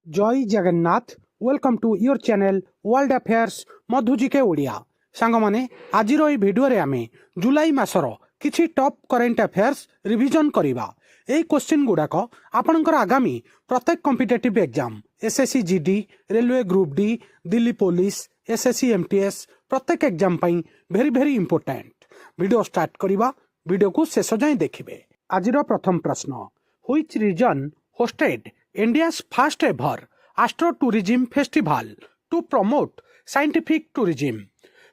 जय Jagannath welcome to your channel world affairs मधुजिके ओडिया सांग माने आज भिडियो रे आमे जुलाई मासर किछि टॉप करेंट अफेयर्स रिविजन करिबा। एई क्वेश्चन गुडाक आपनकर आगामी प्रत्येक competitive exam SSC GD railway group D Delhi police SSC MTS प्रत्येक एग्जाम पई very very important. Video start करिबा, वीडियो को शेष जाए देखिबे। आजिर प्रथम प्रश्न, which region hosted India's first ever Astro Tourism Festival to promote scientific tourism?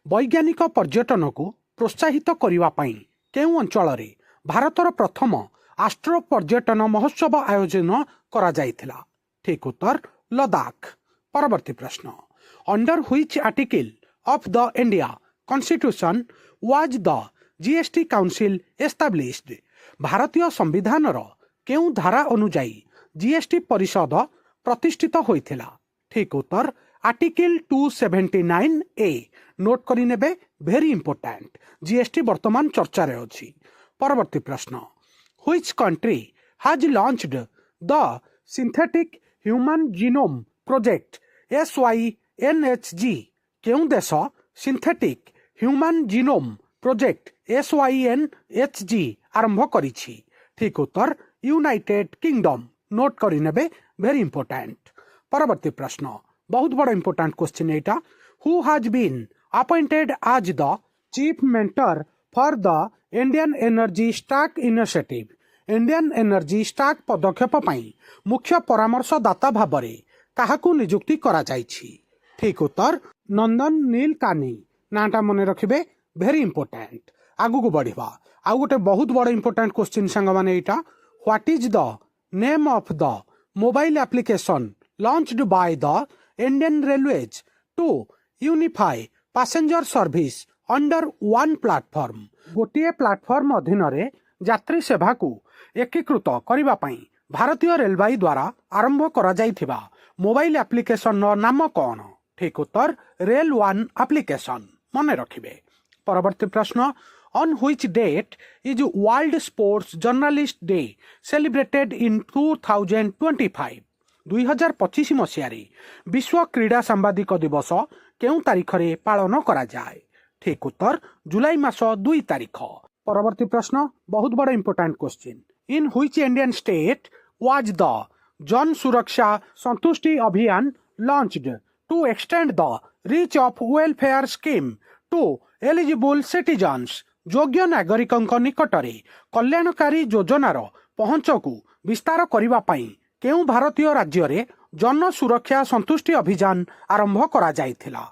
वैज्ञानिक पर्यटन को प्रोत्साहित करने पाई केउं अंचल रे भारतर प्रथम आस्ट्रो पर्यटन महोत्सव आयोजन करा जायथिला? ठीक उत्तर लद्दाख। परवर्ती प्रश्न, under which article of the India constitution was the GST council established? भारतीय संविधान रो केउं धारा अनुजाई जीएसटी परिषद प्रतिष्ठित होइथिला? ठीक उत्तर आर्टिकल 279 ए। नोट करि नेबे, वेरी इंपोर्टेंट। जीएसटी वर्तमान चर्चा रे अछि। परवर्ती प्रश्न, which country has launched the synthetic human genome project SYNHG? केउं देश synthetic human genome project SYNHG आरंभ करिछि? ठीक उत्तर यूनाइटेड किंगडम। नोट करि नेबे, वेरी इंपोर्टेंट। परवर्ती प्रश्न, बहुत बड़ा इंपोर्टेंट क्वेश्चन एटा। Who has been appointed as the chief mentor for the Indian energy stack initiative? Indian energy stack पदक्षेप पई मुख्य परामर्शदाता भाबरे काहाकू नियुक्ति करा जायछि? ठीक उत्तर नंदन नीलकानी। नाटा मने रखिबे, वेरी इंपोर्टेंट। आगु को बढ़िबा। आउ गोटे बहुत बड़ा इंपोर्टेंट क्वेश्चन संग माने एटा। What is the name of the mobile application launched by the Indian railways to unify passenger service under one platform? गोटिए प्लेटफॉर्म अधीन रे यात्री सेवा को एकीकृत करिबा पई भारतीय रेलवे द्वारा आरंभ करा जायथिबा मोबाइल एप्लिकेशन नाम कौन? ठीक उत्तर रेल वन एप्लिकेशन। मने रखिबे। परवर्ती प्रश्न, on which date is World Sports Journalist Day celebrated in 2025? 2025 मसीहारे विश्व क्रीड़ा सांबादिक दिवस केउं तारीख रे पालन करा जाए? ठीक उत्तर जुलाई मास 2 तारीख। परवर्ती प्रश्न, बहुत बड़ा important question. In which Indian state was the Jan Suraksha Santushti Abhiyan launched to extend the reach of welfare scheme to eligible citizens? योग्य नागरिकंक निकटरे कल्याणकारी योजनार पहुंच को विस्तार करिबा पई केउं भारतीय राज्य रे जन सुरक्षा संतुष्टि अभियान आरंभ करा जायथिला?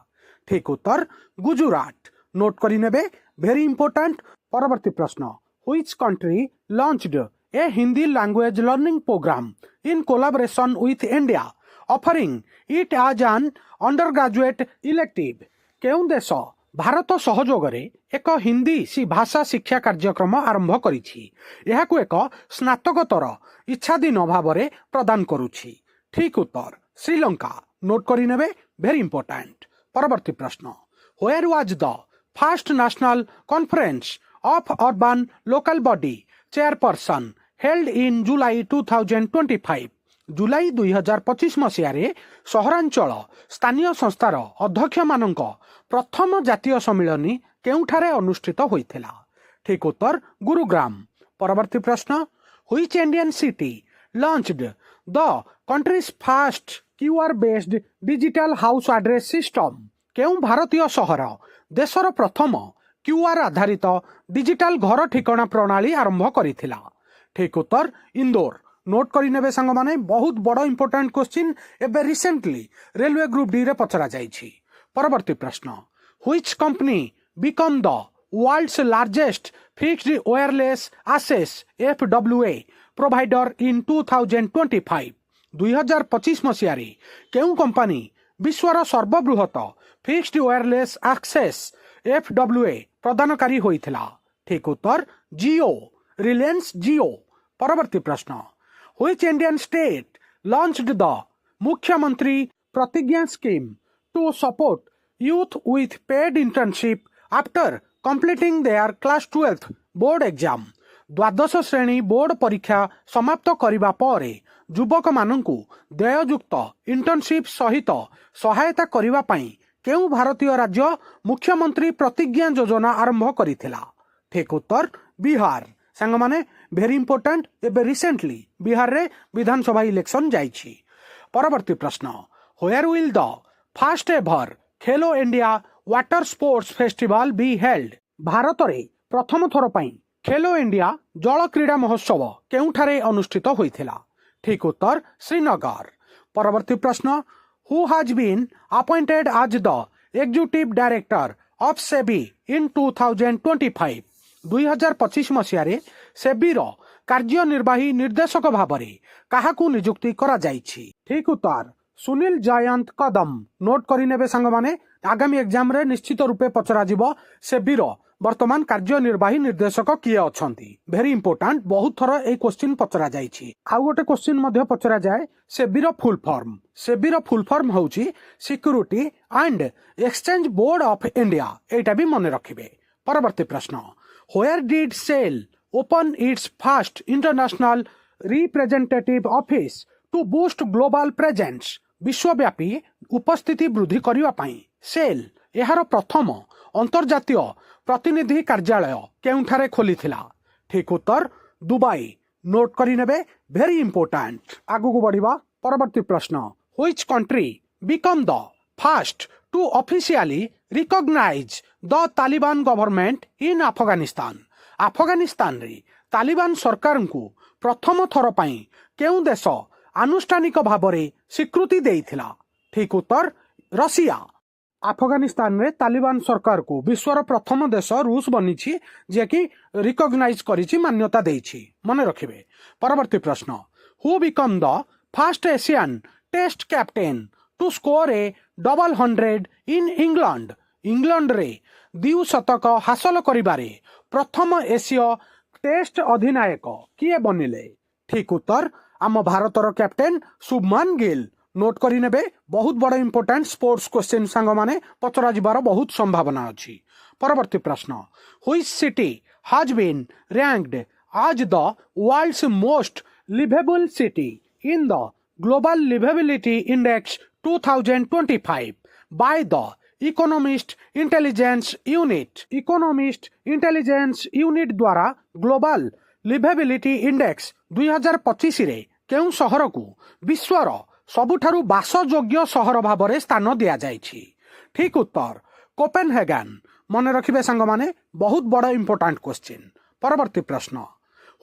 ठीक उत्तर गुजरात। नोट करि नेबे, वेरी इंपोर्टेंट। परवर्ती प्रश्न, which country launched a Hindi language learning program in collaboration with India offering it as an undergraduate elective? केउं देश भारत सहयोग रे एक हिंदी सी भाषा शिक्षा कार्यक्रम आरंभ करिछि? एहाकु एक स्नातकोत्तर इच्छाधीन भाव रे प्रदान करुछि? ठीक उत्तर श्रीलंका। नोट करि नेबे, वेरी इंपोर्टेंट। परवर्ती प्रश्न, where was the first national conference of urban local body chairperson held in July 2025? जुलाई 2025 मसीहारे सहरांचल स्थानीय संस्थार अध्यक्ष मानक प्रथम जातीय सम्मिलनी केउठारे अनुष्ठित होइथिला? ठीक उत्तर गुरुग्राम। परवर्ती प्रश्न, which Indian city launched the country's first QR based digital house address system? केउं भारतीय शहर देशर प्रथम क्यूआर आधारित डिजिटल घर ठिकाना प्रणाली आरंभ करिथिला? ठीक उत्तर इंदौर। नोट करि नेबे संग माने, बहुत बड़ इंपोर्टेंट क्वेश्चन एबे रिसेंटली रेलवे ग्रुप डी रे पचरा जायछि। परवर्ती प्रश्न, which company become the world's largest fixed wireless access FWA provider in 2025? 2025 मसीहारे केउं कंपनी विश्वर सर्वबृहत फिक्स्ड वायरलेस एक्सेस FWA प्रदानकारी होइथिला? ठीक उत्तर जियो, रिलायंस जियो। परवर्ती प्रश्न, which Indian state launched the Mukhyamantri Pratigya scheme to support youth with paid internship after completing their class 12th board exam? द्वादश श्रेणी बोर्ड परीक्षा समाप्त करिबा परे युवक मानंकु व्ययुक्त इंटर्नशिप सहित सहायता करिवा पई केउ भारतीय राज्य मुख्यमंत्री प्रतिज्ञा योजना आरंभ करिथिला? ठीक उत्तर बिहार। सांग माने वेरी इंपोर्टेंट, एबे रिसेंटली बिहार रे विधानसभा इलेक्शन जाइछि। परवर्ती प्रश्न, where will the first ever Khelo India water sports festival be held? Bharat रे प्रथम थर पई खेलो इंडिया जल क्रीड़ा महोत्सव केउठारे अनुष्ठित होइथिला? ठीक उत्तर श्रीनगर। परवर्ती प्रश्न, who has been appointed as the executive director of SEBI in 2025? 2025 मसीह सेबीर कार्यनिर्वाही निर्देशक भावरे काहाकू नियुक्ति करा जाइछि? ठीक उत्तर सुनील जयंत कदम। नोट करिनेबे सांग माने आगामी एग्जाम रे निश्चित रूपे पचरा जिवो सेबीर वर्तमान कार्यनिर्वाही निर्देशक किए अछंती। वेरी इंपोर्टेंट, बहुत थर ए क्वेश्चन पचरा जाइछि। आउ गोटे क्वेश्चन मध्य पचरा जाए, सेबीर फुल फॉर्म। सेबीर फुल फॉर्म होउछि security and exchange board of India. एटा भी मन रखिबे। परवर्ती प्रश्न, where did SAIL open its first international representative office to boost global presence? विश्वव्यापी उपस्थिति वृद्धि करिवा पई सेल एहार प्रथम अंतर्जातीय प्रतिनिधि कार्यालय केउठारे खोलिथिला? ठीक उत्तर दुबई। नोट करिनेबे, वेरी इंपोर्टेंट। आगु बढ़िबा। परवर्ती प्रश्न, which country become the first to officially recognise the Taliban government in Afghanistan? Afghanistan रे तालिबान सरकार को प्रथम थर पई केउ देश आनुष्ठानिक भावरे स्वीकृति देइथिला? ठीक उत्तर रशिया। अफगानिस्तान रे तालिबान सरकार को विश्वर प्रथम देश रूस बनिछि जे कि रिकॉग्नाइज करिछि, मान्यता देइछि। मन रखिबे। परवर्ती प्रश्न, who become the first Asian test captain to score a double 100 in England? England रे द्विशतक हासिल करिबारे प्रथम एशिया टेस्ट अधिनायक किए बनिले? ठीक उत्तर आम भारतर कैप्टेन शुभमान गिल। नोट करि नेबे, बहुत बड़ इंपोर्टेंट स्पोर्ट्स क्वेश्चन सांग माने पचरा जिबार बहुत संभावना अछि। परवर्ती प्रश्न, which city has been ranked as the world's most liveable city in the global liveability index 2025 by the Economist Intelligence Unit? Economist Intelligence Unit द्वारा ग्लोबल लिवेबिलिटी इंडेक्स 2025 रे केउ शहर को विश्वर सबुठारु बासयोग्य शहर भावरे स्थान दिया जाइछि? ठीक उत्तर कोपेनहेगन। मन रखिबे सांग माने, बहुत बड़ इंपोर्टेंट क्वेश्चन। परवर्ती प्रश्न,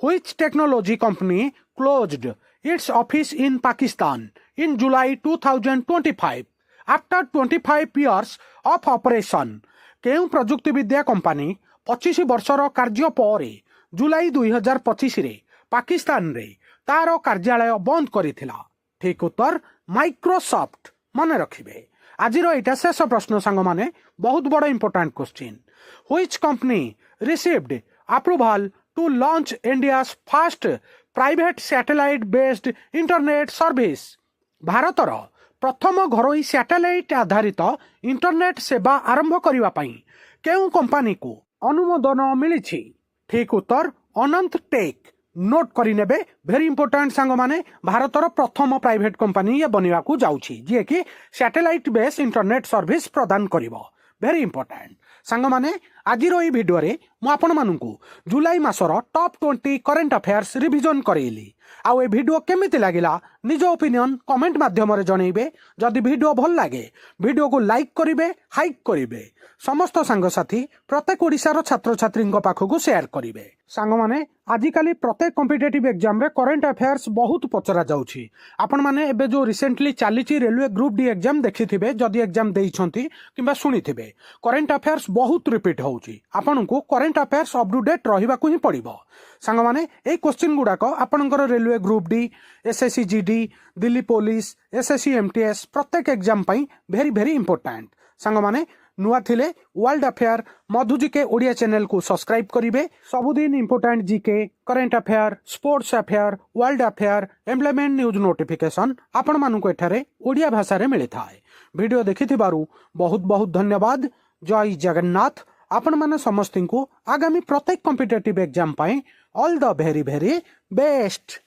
which technology company closed it's office in Pakistan in July 2025 after 25 years of operation? केउ प्रजुक्ति विद्या कंपनी 25 वर्षर कार्य पर जुलाई 2025 रे पाकिस्तान रे तार कार्यालय बंद करिथिला? ठीक उत्तर माइक्रोसॉफ्ट। मन रखिबे। आजिर एटा शेष प्रश्न सांग माने, बहुत बड़ important question. Which company received approval to launch India's first private satellite based internet service? भारतर प्रथम घरोई सैटेलाइट आधारित इंटरनेट सेवा आरंभ करिवा पई केउ कंपनी को अनुमोदन मिलिछि? ठीक उत्तर अनंत टेक। नोट करि नेबे, वेरी इंपोर्टेंट सांग माने भारतर प्रथम प्राइवेट कंपनी ये बनिवा को जाउछि जे कि सैटेलाइट बेस इंटरनेट सर्विस प्रदान करिवो। वेरी इंपोर्टेंट सांग माने आजिर ई वीडियो रे मु आपण मानकु जुलाई मासर टॉप 20 करंट अफेयर्स रिवीजन करेली। आउ ए वीडियो केमिति लागिला निज ओपिनियन कमेंट माध्यम रे जणैबे। जदि वीडियो भल लागे वीडियो को लाइक करिवे, हाइक करिवे, समस्त सांग साथी प्रत्येक ओडिशार छात्र छात्री पाखक शेयर करिवे। सांग माने आजिकाली प्रत्येक कॉम्पिटिटिव एग्जाम रे करंट अफेयर्स बहुत पचरा जाउछि। आपण माने एबे जो रिसेंटली चालीछि रेलवे ग्रुप डी एग्जाम देखिथिबे, जदि एग्जाम देइछंती किबा सुनिथिबे, करंट अफेयर्स बहुत रिपीट होउछि। आपनकु current affairs up to date रहिबाकु ही पड़िबो। सांग माने ए क्वेश्चन गुडाक आपनकर railway group D, SSC GD, Delhi police, SSC MTS प्रत्येक एग्जाम पई वेरी वेरी इंपोर्टेंट। सांग माने नुआ थिले वर्ल्ड अफेयर मधु जीके ओडिया चैनल को सब्सक्राइब करिवे। सबुदिन important GK, current affair, sports affair, world affair, employment news notification आपण मानकु एठारे ओडिया भाषा रे मिली थाए। वीडियो देखिथिबारु बहुत बहुत धन्यवाद। जय जगन्नाथ। आपण माने समस्तिंकु आगामी प्रत्येक competitive exam pi all the very very best.